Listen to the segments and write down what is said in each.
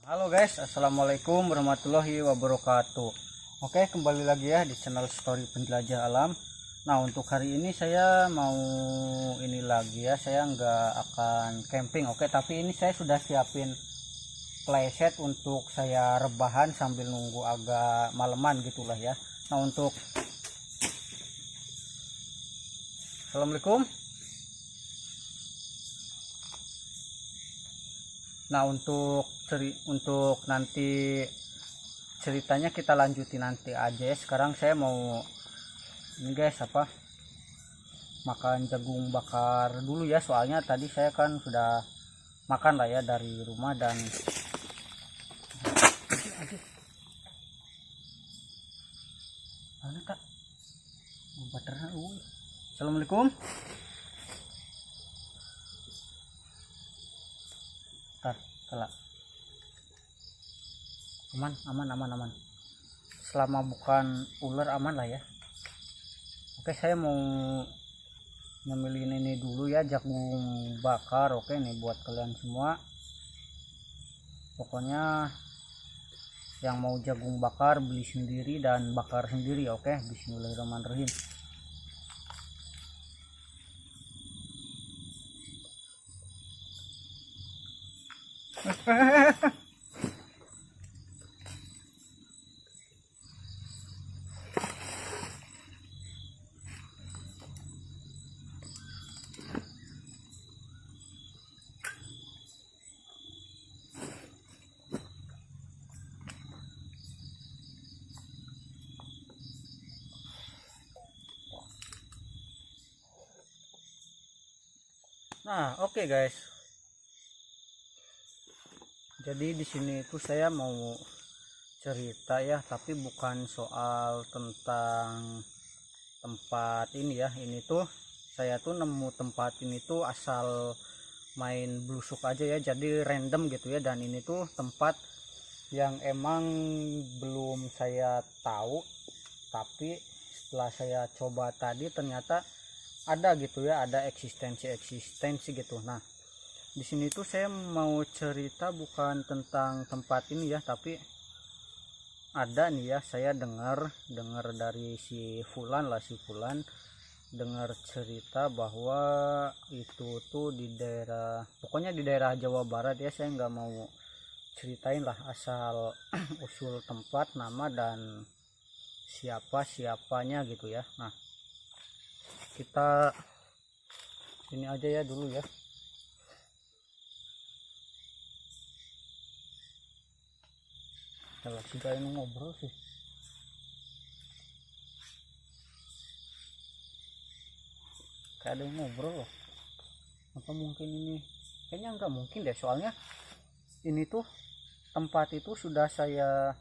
Halo guys, assalamualaikum warahmatullahi wabarakatuh. Oke, kembali lagi ya di channel Story Penjelajah Alam. Nah, untuk hari ini saya mau ini lagi ya, saya nggak akan camping. Oke, tapi ini saya sudah siapin playset untuk saya rebahan sambil nunggu agak maleman gitulah ya. Nah, untuk Assalamualaikum. Nah, untuk nanti ceritanya kita lanjutin nanti aja. Sekarang saya mau ini guys, makan jagung bakar dulu ya, soalnya tadi saya kan sudah makan lah ya dari rumah. Dan mana kak Assalamualaikum. Salah. Aman. Selama bukan ular aman lah ya. Oke, saya mau memilih ini dulu ya, jagung bakar. Oke, nih buat kalian semua. Pokoknya yang mau jagung bakar beli sendiri dan bakar sendiri. Oke, bismillahirrahmanirrahim. Nah, oke guys. Jadi di sini itu saya mau cerita ya, tapi bukan soal tentang tempat ini ya. Ini tuh saya tuh nemu tempat ini tuh asal main blusuk aja ya, jadi random gitu ya. Dan ini tuh tempat yang emang belum saya tahu, tapi setelah saya coba tadi ternyata ada gitu ya, ada eksistensi gitu. Nah, di sini tuh saya mau cerita bukan tentang tempat ini ya, tapi ada nih ya, saya dengar dari si Fulan dengar cerita bahwa itu tuh di daerah, pokoknya di daerah Jawa Barat ya. Saya nggak mau ceritain lah asal usul tempat, nama, dan siapanya gitu ya. Nah, kita ini aja ya dulu ya. Kalau sudah ini ngobrol sih, kayak ada yang ngobrol loh. Apa mungkin ini? Kayaknya nggak mungkin deh, soalnya ini tuh tempat itu sudah saya,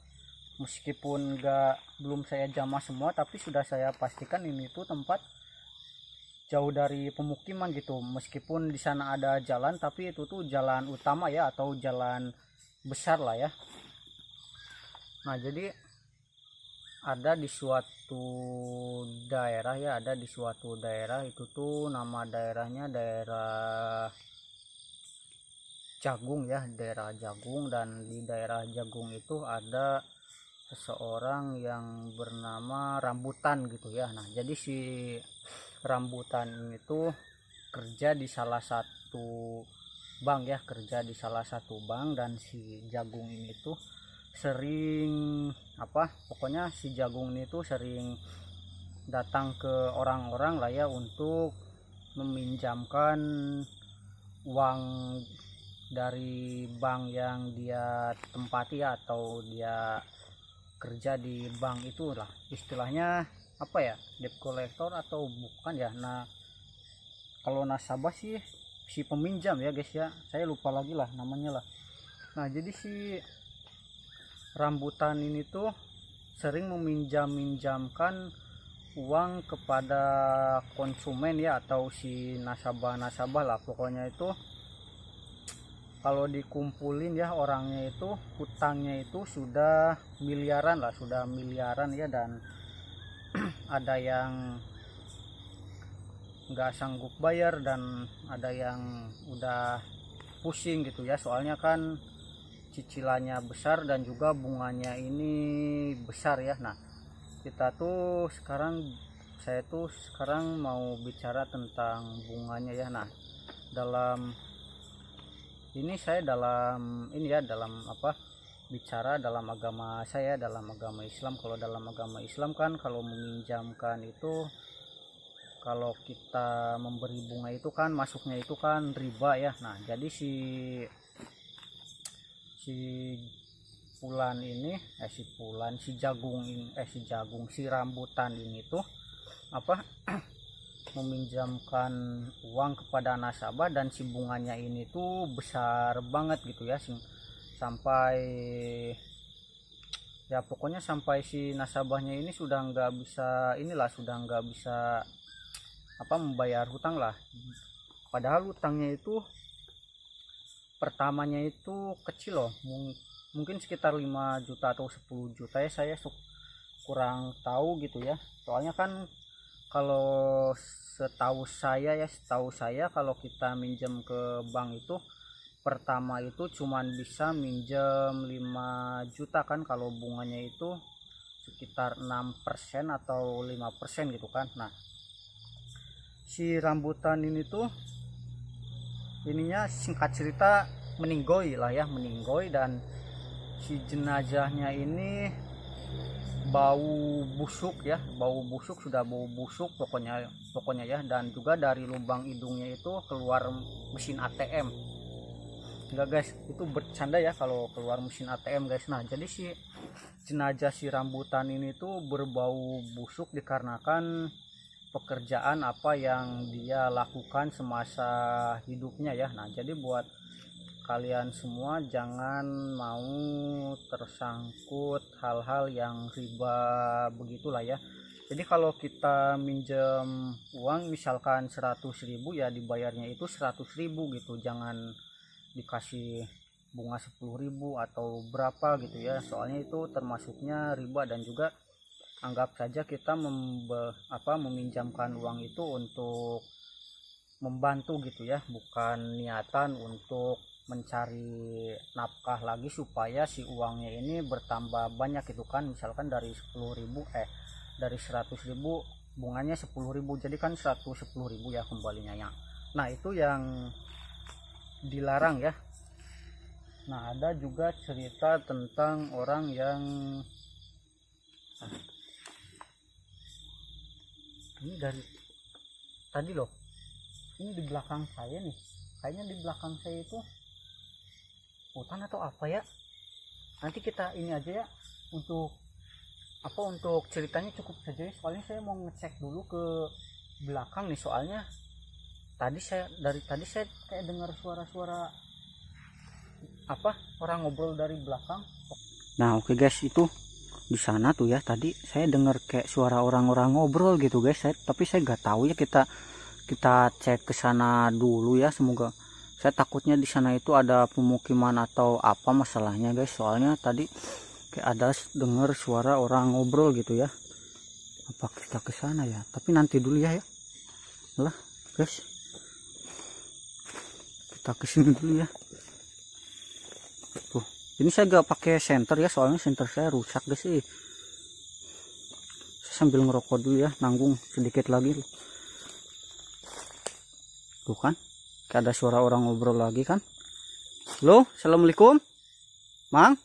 meskipun belum saya jamah semua, tapi sudah saya pastikan ini tuh tempat jauh dari pemukiman gitu. Meskipun di sana ada jalan, tapi itu tuh jalan utama ya, atau jalan besar lah ya. Nah, jadi ada di suatu daerah ya, itu tuh nama daerahnya daerah Jagung ya, daerah Jagung. Dan di daerah Jagung itu ada seseorang yang bernama Rambutan gitu ya. Nah, jadi si Rambutan ini tuh kerja di salah satu bank, dan si Jagung ini tuh sering pokoknya si Jagung ini tuh sering datang ke orang-orang lah ya untuk meminjamkan uang dari bank yang dia tempati ya, atau dia kerja di bank itu lah, istilahnya debt collector atau bukan ya. Nah, kalau nasabah sih si peminjam ya guys ya, saya lupa lagi lah namanya lah. Nah, jadi si Rambutan ini tuh sering meminjamkan uang kepada konsumen ya, atau si nasabah lah. Pokoknya itu kalau dikumpulin ya, orangnya itu hutangnya itu sudah miliaran ya. Dan ada yang nggak sanggup bayar, dan ada yang udah pusing gitu ya, soalnya kan cicilannya besar dan juga bunganya ini besar ya. Nah, saya tuh sekarang mau bicara tentang bunganya ya. Nah, dalam bicara dalam agama saya, dalam agama Islam. Kalau dalam agama Islam kan kalau meminjamkan itu, kalau kita memberi bunga itu kan masuknya itu kan riba ya. Nah, jadi si rambutan ini tuh meminjamkan uang kepada nasabah, dan si bunganya ini tuh besar banget gitu ya, sampai ya pokoknya sampai si nasabahnya ini sudah nggak bisa membayar hutang lah. Padahal hutangnya itu pertamanya itu kecil loh, mungkin sekitar 5 juta atau 10 juta ya, saya kurang tahu gitu ya. Soalnya kan kalau setahu saya kalau kita minjem ke bank itu pertama itu cuman bisa minjem 5 juta kan, kalau bunganya itu sekitar 6% atau 5% gitu kan. Nah, si rambutan ini tuh ininya singkat cerita meninggoy, dan si jenazahnya ini bau busuk pokoknya ya, dan juga dari lubang hidungnya itu keluar mesin ATM. Enggak guys, itu bercanda ya kalau keluar mesin ATM guys. Nah, jadi si jenazah si rambutan ini tuh berbau busuk dikarenakan pekerjaan apa yang dia lakukan semasa hidupnya ya. Nah, jadi buat kalian semua jangan mau tersangkut hal-hal yang riba begitulah ya. Jadi kalau kita minjem uang misalkan 100.000 ya, dibayarnya itu 100.000 gitu, jangan dikasih bunga 10.000 atau berapa gitu ya, soalnya itu termasuknya riba. Dan juga anggap saja kita meminjamkan uang itu untuk membantu gitu ya, bukan niatan untuk mencari nafkah lagi supaya si uangnya ini bertambah banyak gitu kan. Misalkan dari 100.000 bunganya 10.000, jadi kan 110.000 ya kembalinya ya. Nah, itu yang dilarang ya. Nah, ada juga cerita tentang orang yang ini dari tadi loh, ini di belakang saya nih, kayaknya di belakang saya itu hutan atau apa ya. Nanti kita ini aja ya, untuk ceritanya cukup saja ya, soalnya saya mau ngecek dulu ke belakang nih, soalnya dari tadi saya kayak dengar suara-suara orang ngobrol dari belakang. Nah, oke guys, itu di sana tuh ya, tadi saya dengar kayak suara orang-orang ngobrol gitu guys, tapi saya nggak tahu ya, kita cek ke sana dulu ya. Semoga, saya takutnya di sana itu ada pemukiman atau apa masalahnya guys, soalnya tadi kayak ada dengar suara orang ngobrol gitu ya. Apa kita ke sana ya? Tapi nanti dulu ya lah guys, kita kesini dulu ya. Tuh, ini saya gak pakai senter ya, soalnya senter saya rusak guys sih. Saya sambil ngerokok dulu ya, nanggung sedikit lagi. Tuh kan, kayak ada suara orang ngobrol lagi kan. Halo, assalamualaikum Mang.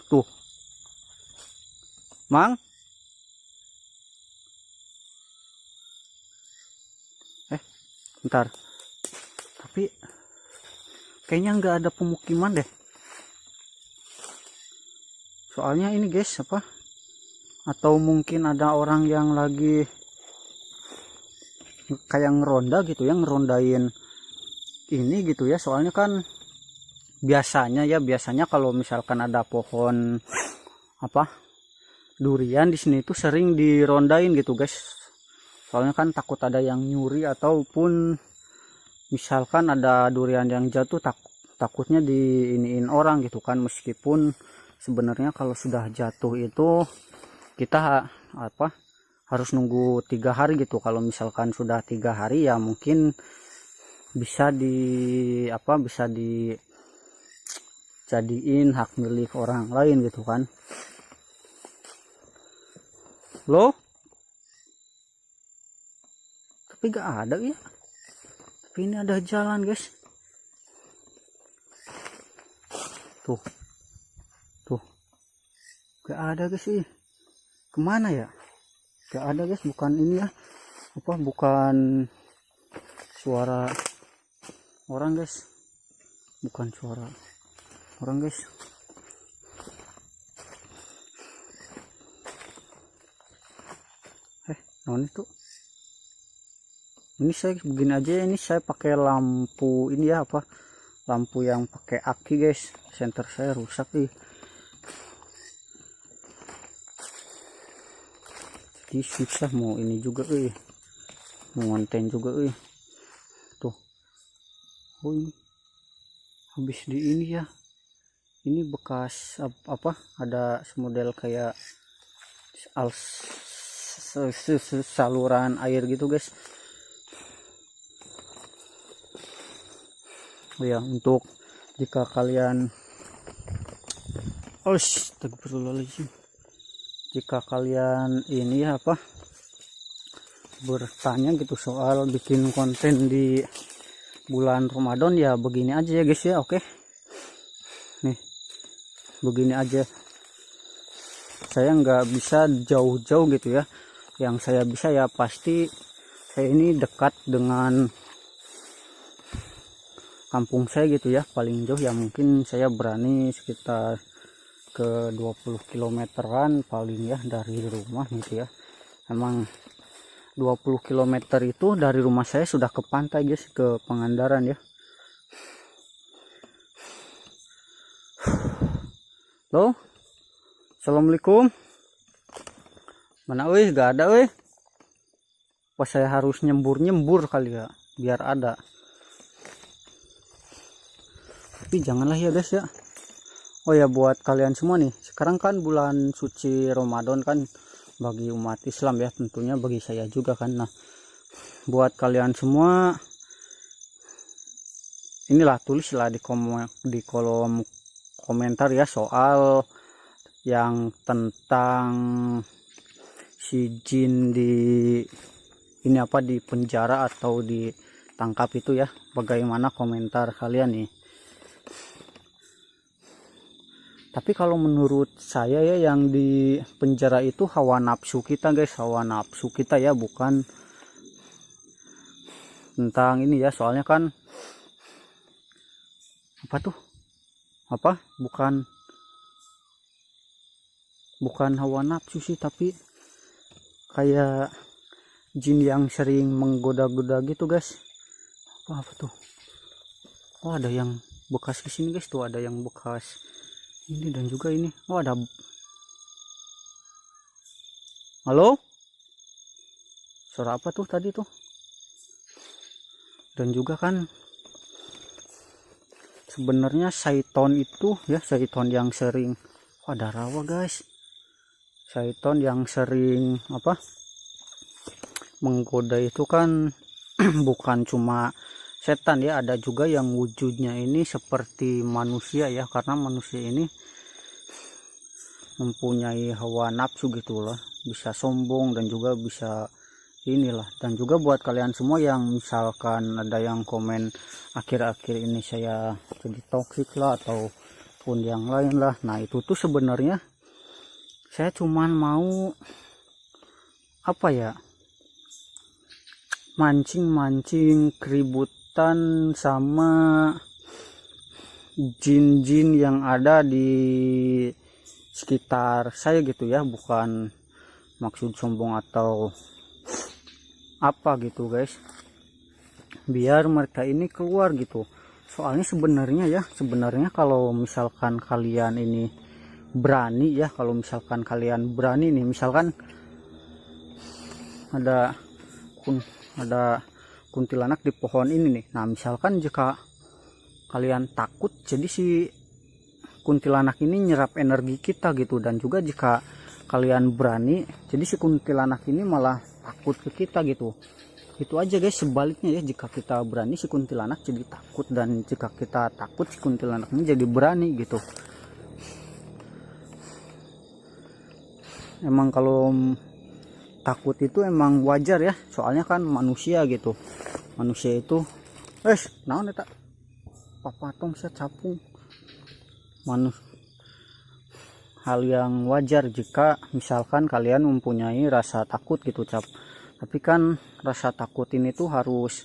Tuh Mang, bentar, tapi kayaknya nggak ada pemukiman deh, soalnya ini guys, atau mungkin ada orang yang lagi kayak ngeronda gitu ya, ngerondain ini gitu ya. Soalnya kan biasanya kalau misalkan ada pohon durian di sini itu sering dirondain gitu guys. Soalnya kan takut ada yang nyuri, ataupun misalkan ada durian yang jatuh, takutnya diiniin orang gitu kan. Meskipun sebenarnya kalau sudah jatuh itu kita harus nunggu 3 hari gitu. Kalau misalkan sudah 3 hari ya mungkin bisa bisa dijadiin hak milik orang lain gitu kan. Loh, tapi gak ada ya. Tapi ini ada jalan guys. Tuh gak ada guys sih. Kemana ya? Gak ada guys, bukan ini ya, bukan suara orang guys, bukan suara orang guys. Non itu ini saya begini aja, ini saya pakai lampu ini ya, lampu yang pakai aki guys. Senter saya rusak nih, jadi susah mau ini juga mau ngonten juga tuh. Oh ini habis di ini ya, ini bekas ada semodel kayak saluran air gitu guys. Oh ya, untuk jika kalian astagfirullahaladzim, jika kalian ini ya bertanya gitu soal bikin konten di bulan Ramadan, ya begini aja ya guys ya. Oke, nih begini aja, saya nggak bisa jauh-jauh gitu ya. Yang saya bisa ya pasti saya ini dekat dengan kampung saya gitu ya. Paling jauh ya mungkin saya berani sekitar ke 20 kilometeran paling ya dari rumah gitu ya. Emang 20 km itu dari rumah saya sudah ke pantai guys, ke Pangandaran ya. Loh, assalamualaikum. Mana gak ada pas saya harus nyembur kali ya biar ada. Tapi janganlah ya guys ya. Oh ya, buat kalian semua nih, sekarang kan bulan suci Ramadan kan bagi umat Islam ya, tentunya bagi saya juga kan. Nah, buat kalian semua inilah, tulislah di kolom komentar ya soal yang tentang si jin di di penjara atau ditangkap itu ya. Bagaimana komentar kalian nih? Tapi kalau menurut saya ya, yang di penjara itu hawa nafsu kita guys, hawa nafsu kita ya, bukan tentang ini ya. Soalnya kan bukan hawa nafsu sih, tapi kayak jin yang sering menggoda-goda gitu guys. Apa tuh? Oh, ada yang bekas kesini guys, tuh ada yang bekas ini dan juga ini. Oh, ada. Halo, suara apa tuh tadi tuh? Dan juga kan sebenarnya syaiton itu ya, syaiton yang sering ada rawa guys, syaiton yang sering menggoda itu kan bukan cuma setan ya, ada juga yang wujudnya ini seperti manusia ya, karena manusia ini mempunyai hawa nafsu gitulah, bisa sombong dan juga bisa inilah. Dan juga buat kalian semua yang misalkan ada yang komen akhir-akhir ini saya jadi toksik lah ataupun yang lain lah, nah itu tuh sebenarnya saya cuman mau mancing keributan sama jin-jin yang ada di sekitar saya gitu ya, bukan maksud sombong atau apa gitu guys, biar mereka ini keluar gitu. Soalnya sebenarnya kalau misalkan kalian ini berani ya, kalau misalkan kalian berani nih, misalkan ada kuntilanak di pohon ini nih. Nah, misalkan jika kalian takut, jadi si kuntilanak ini nyerap energi kita gitu. Dan juga jika kalian berani, jadi si kuntilanak ini malah takut ke kita gitu. Itu aja guys, sebaliknya ya, jika kita berani si kuntilanak jadi takut, dan jika kita takut si kuntilanaknya jadi berani gitu. Emang kalau takut itu emang wajar ya, soalnya kan manusia gitu. Manusia itu naon eta papatong saya capung hal yang wajar jika misalkan kalian mempunyai rasa takut gitu tapi kan rasa takut ini tuh harus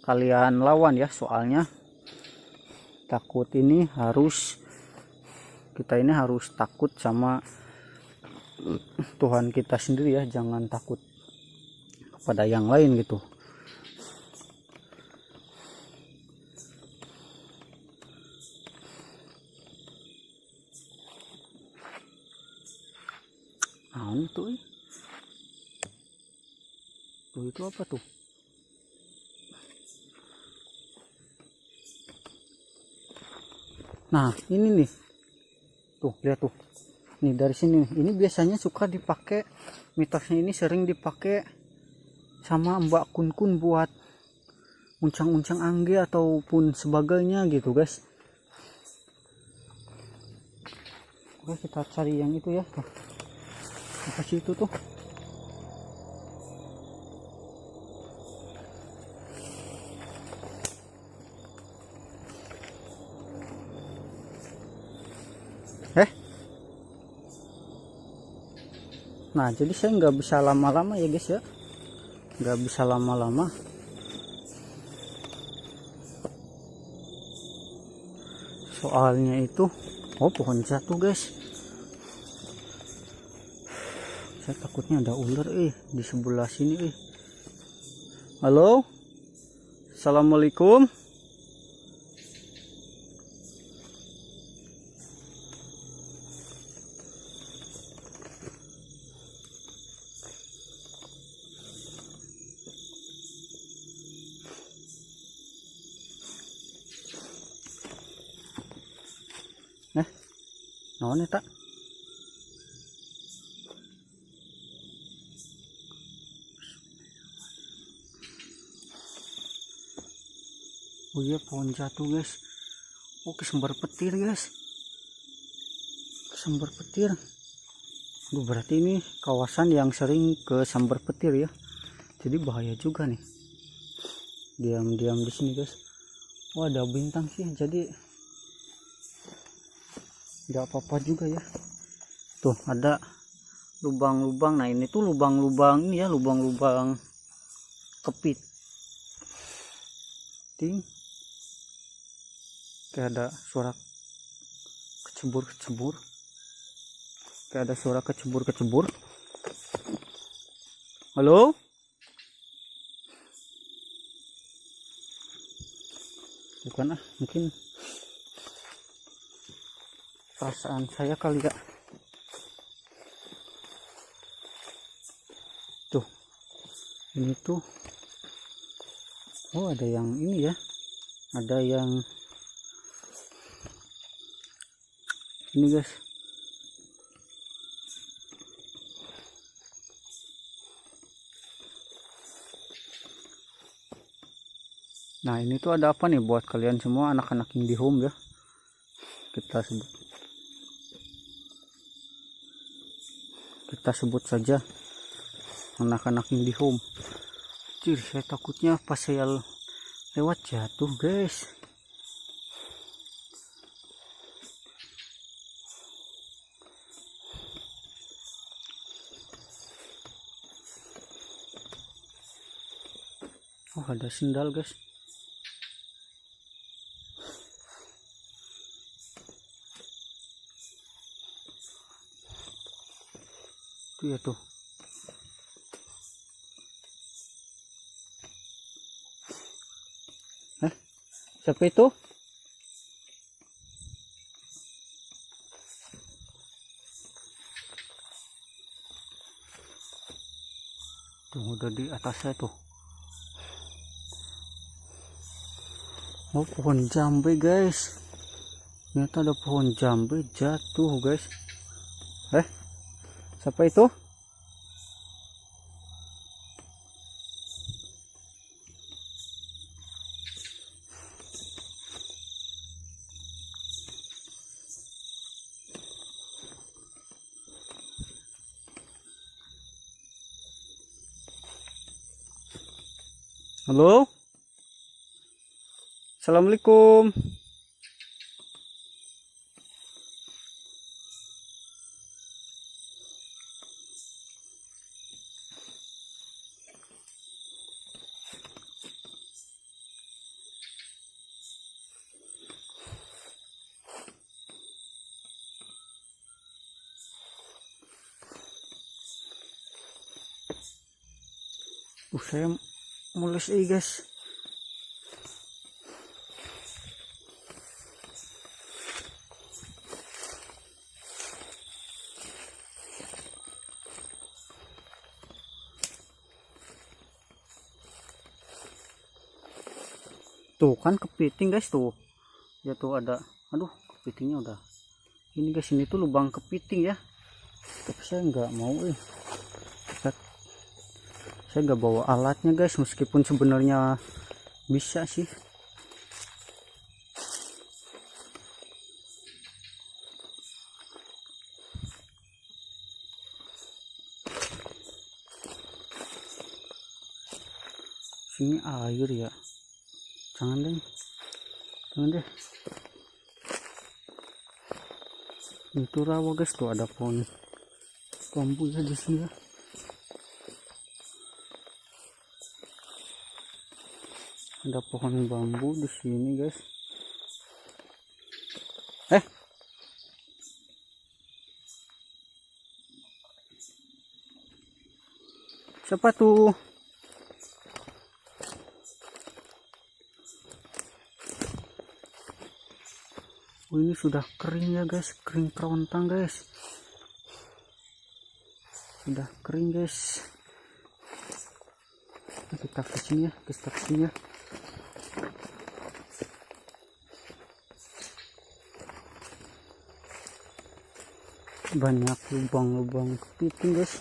kalian lawan ya, soalnya takut ini kita ini harus takut sama Tuhan kita sendiri ya, jangan takut kepada yang lain gitu. Itu apa tuh? Nah ini nih, tuh lihat tuh, nih dari sini nih. Ini biasanya suka dipakai, mitosnya ini sering dipakai sama Mbak Kun buat uncang-uncang angge ataupun sebagainya gitu guys. Oke, kita cari yang itu ya, tuh. Apa sih itu tuh? Nah jadi saya nggak bisa lama-lama ya guys ya, nggak bisa lama-lama. Soalnya itu pohon jatuh guys. Saya takutnya ada ular di sebelah sini. Halo, assalamualaikum. Naon eta? Oh iya, pohon jatuh guys. Kesembar petir guys, kesembar petir. Berarti ini kawasan yang sering kesembar petir ya, jadi bahaya juga nih. Diam-diam di sini guys. Ada bintang sih, jadi nggak apa-apa juga ya. Tuh ada lubang-lubang. Nah ini tuh lubang-lubang ini ya, lubang-lubang kepiting. Kayak ada suara kecebur-kecebur, kayak ada suara kecebur-kecebur. Halo, bukan mungkin perasaan saya kali ya. Tuh ini tuh, ada yang ini ya, ada yang ini guys. Nah ini tuh ada apa nih buat kalian semua anak-anak IndiHome ya, kita sebut saja anak-anak IndiHome. Saya takutnya pas saya lewat jatuh guys. Ada sendal guys. Tuh ya tuh. Siapa itu? Tuh udah di atas saya tuh. Pohon jambe guys. Ternyata ada pohon jambe jatuh guys. Siapa itu? Halo, assalamualaikum. Saya mulus guys. Tuh kan kepiting guys tuh. Ya tuh ada. Aduh, kepitingnya udah. Ini guys, ini tuh lubang kepiting ya. Tapi saya nggak mau saya nggak bawa alatnya guys, meskipun sebenarnya bisa sih. Sini air ya, jangan deh, itu rawa guys. Tuh ada pohon bambu ya di sini ya. Ada pohon bambu di sini guys. Siapa tuh? Oh, ini sudah kering ya guys, kering kerontang guys. Sudah kering guys. Kita kesini ya, kita kesini ya. Banyak lubang-lubang kepiting guys.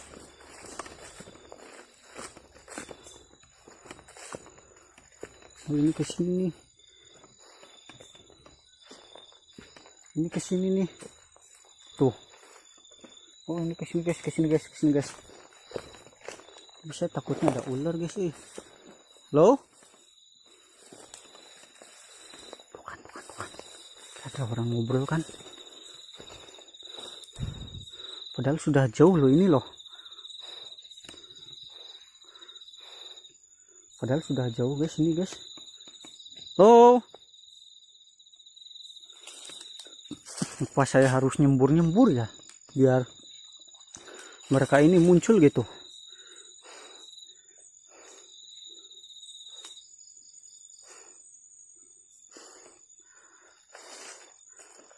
Oh, ini kesini nih. Ini kesini nih. Tuh. Oh, ini kesini guys, kesini guys, kesini guys. Bisa, takutnya ada ular guys. Loh? Bukan. Ada orang ngobrol kan? Padahal sudah jauh loh ini loh. Padahal sudah jauh guys ini guys. Loh. Apa saya harus nyembur ya? Biar mereka ini muncul gitu.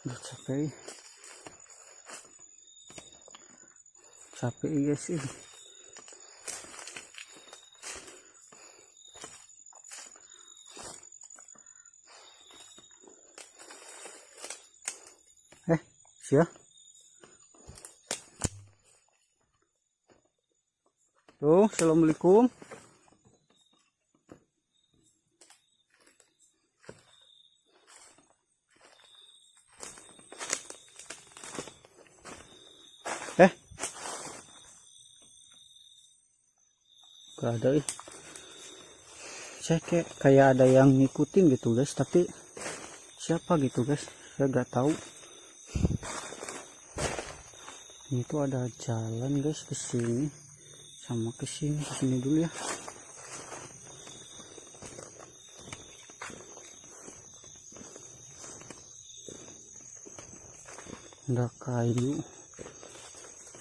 Udah capek guys ini. Ya. Tuh, assalamualaikum. Gak ada saya kayak ada yang ngikutin gitu guys, tapi siapa gitu guys, saya gak tahu. Ini tuh ada jalan guys ke sini sama ke sini dulu ya. Ada kayu.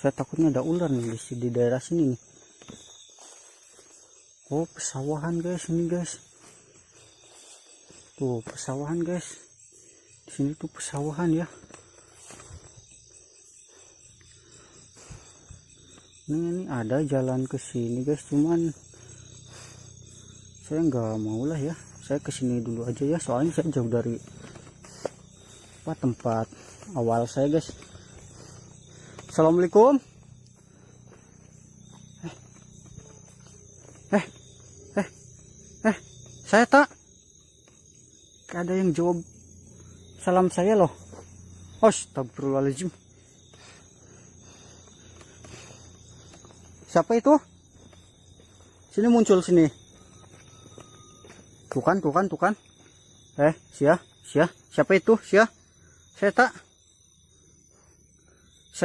Saya takutnya ada ular nih di daerah sini nih. Oh, pesawahan guys, ini guys. Tuh, pesawahan guys. Di sini tuh pesawahan ya. Ini ada jalan ke sini guys, cuman saya nggak mau lah ya. Saya kesini dulu aja ya, soalnya saya jauh dari tempat awal saya guys. Assalamualaikum. Saya tak ada yang jawab salam saya loh. Astagfirullahaladzim. Siapa itu? Sini muncul sini. Tuh kan. Siapa itu? Saya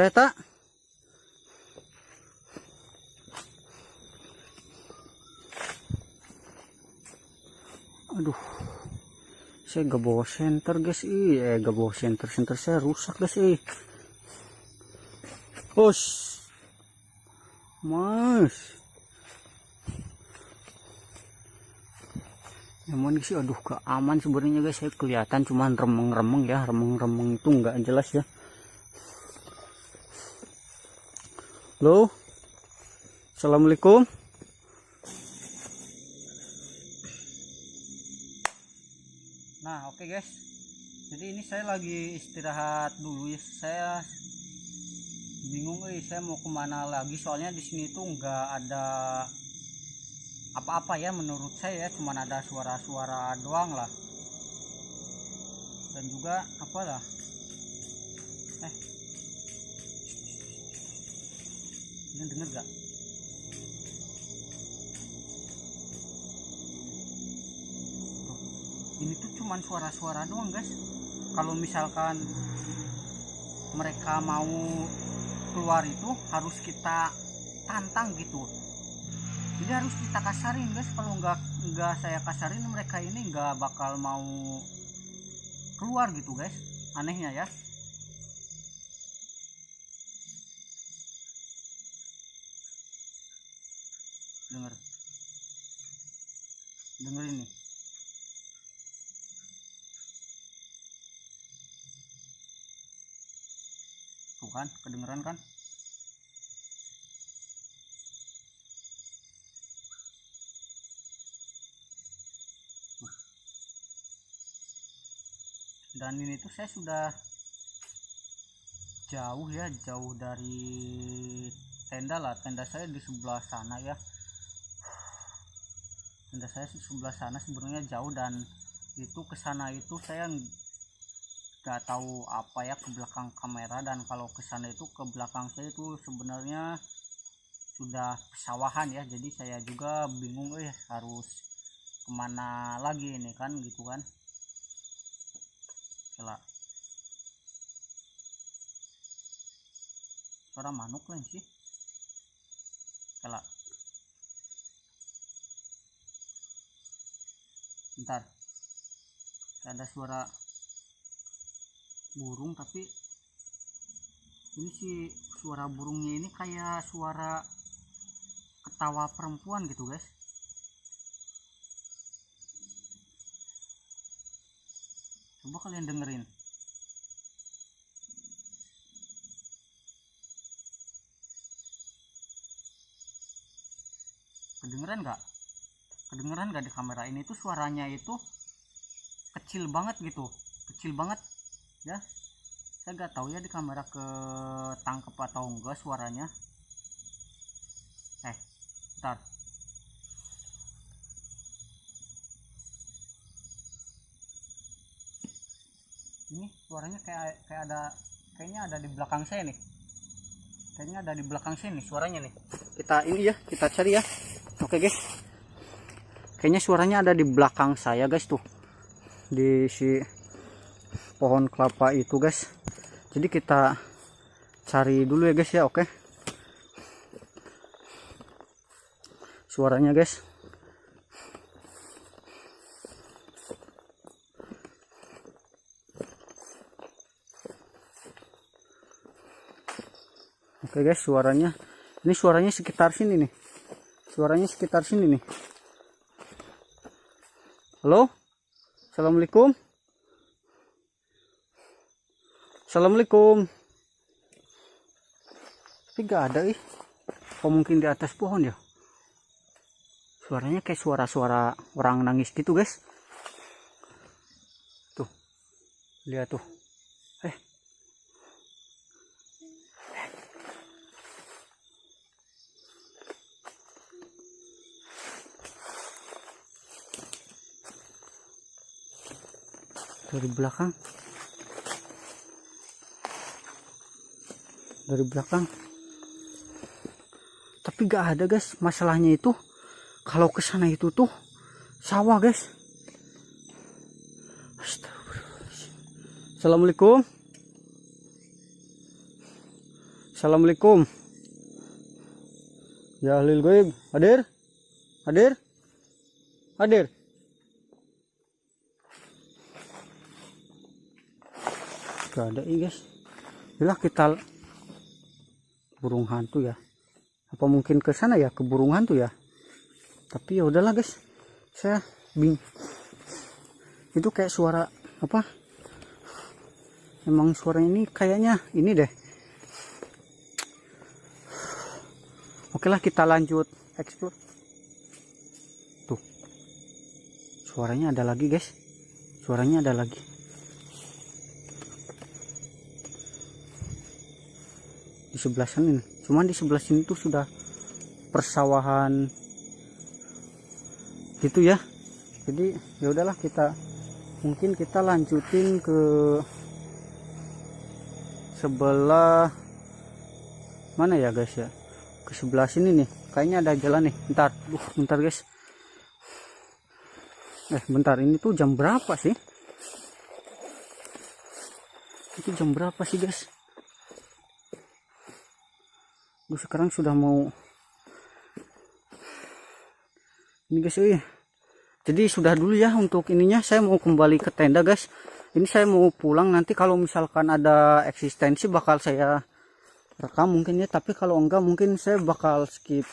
tak. Aduh, saya gak bawa senter guys. Gak bawa senter saya rusak guys. Mas. Emang sih, aduh, gak aman sebenarnya guys. Saya kelihatan cuman remeng-remeng ya. Remeng-remeng itu nggak jelas ya. Halo, assalamualaikum. Nah, oke guys. Jadi ini saya lagi istirahat dulu ya. Saya bingung, saya mau kemana lagi. Soalnya di sini tuh nggak ada apa-apa ya menurut saya. Cuman ada suara-suara doang lah. Dan juga apa lah? Kalian denger gak? Ini tuh cuman suara-suara doang guys. Kalau misalkan mereka mau keluar itu harus kita tantang gitu. Jadi harus kita kasarin guys. Kalau nggak saya kasarin, mereka ini nggak bakal mau keluar gitu guys. Anehnya ya. Denger ini. Tuh kan, kedengeran kan? Dan ini tuh saya sudah jauh ya, jauh dari tenda lah. Tenda saya di sebelah sana ya. Tenda saya di sebelah sana sebenarnya jauh, dan itu ke sana itu saya nggak tahu apa ya, ke belakang kamera. Dan kalau ke sana itu ke belakang saya itu sebenarnya sudah pesawahan ya. Jadi saya juga bingung harus kemana lagi ini kan gitu kan. Kela suara manuk lah sih. Kela bentar, ada suara burung, tapi ini sih suara burungnya ini kayak suara ketawa perempuan gitu guys. Coba kalian dengerin. Kedengeran nggak di kamera ini tuh suaranya itu kecil banget gitu, kecil banget ya. Saya nggak tahu ya di kamera ketangkep atau enggak suaranya. Bentar. Ini suaranya kayaknya ada di belakang saya nih. Kayaknya ada di belakang saya nih suaranya nih. Kita cari ya. Oke guys. Kayaknya suaranya ada di belakang saya guys tuh. Di si pohon kelapa itu guys. Jadi kita cari dulu ya guys ya, oke. Suaranya guys. Oke guys, suaranya. Ini suaranya sekitar sini nih. Suaranya sekitar sini nih. Halo? Assalamualaikum. Assalamualaikum. Tapi gak ada Kok mungkin di atas pohon ya? Suaranya kayak suara-suara orang nangis gitu guys. Tuh. Lihat tuh. Dari belakang, tapi gak ada guys. Masalahnya itu kalau ke sana itu tuh sawah guys. Assalamualaikum. Assalamualaikum. Ya ahlil goib, hadir? Hadir? Hadir? Gak ada guys. Inilah kita burung hantu ya. Apa mungkin ke sana ya, ke burung hantu ya? Tapi ya udahlah guys. Saya bingung. Itu kayak suara apa? Emang suara ini kayaknya ini deh. Oke lah, kita lanjut explore. Tuh. Suaranya ada lagi guys. Suaranya ada lagi. Di sebelah sana nih. Cuman di sebelah sini tuh sudah persawahan gitu ya. Jadi ya udahlah, mungkin kita lanjutin ke sebelah mana ya guys ya, ke sebelah sini nih kayaknya ada jalan nih. Bentar guys, bentar, ini tuh jam berapa sih? Itu jam berapa sih guys? Sekarang sudah mau ini guys. Jadi sudah dulu ya untuk ininya, saya mau kembali ke tenda guys. Ini saya mau pulang, nanti kalau misalkan ada eksistensi bakal saya rekam mungkin ya, tapi kalau enggak mungkin saya bakal skip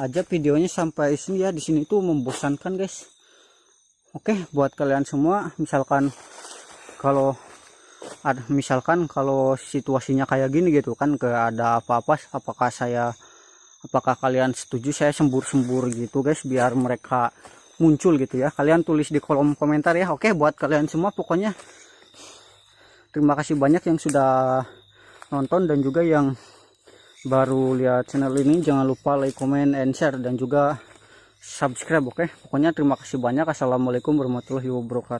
aja videonya sampai sini ya. Di sini tuh membosankan guys. Oke, buat kalian semua, misalkan kalau situasinya kayak gini gitu kan, ada apa-apa, apakah kalian setuju saya sembur-sembur gitu guys, biar mereka muncul gitu ya. Kalian tulis di kolom komentar ya. Oke, buat kalian semua pokoknya terima kasih banyak yang sudah nonton dan juga yang baru lihat channel ini. Jangan lupa like, comment, and share dan juga subscribe. Oke, pokoknya terima kasih banyak. Assalamualaikum warahmatullahi wabarakatuh.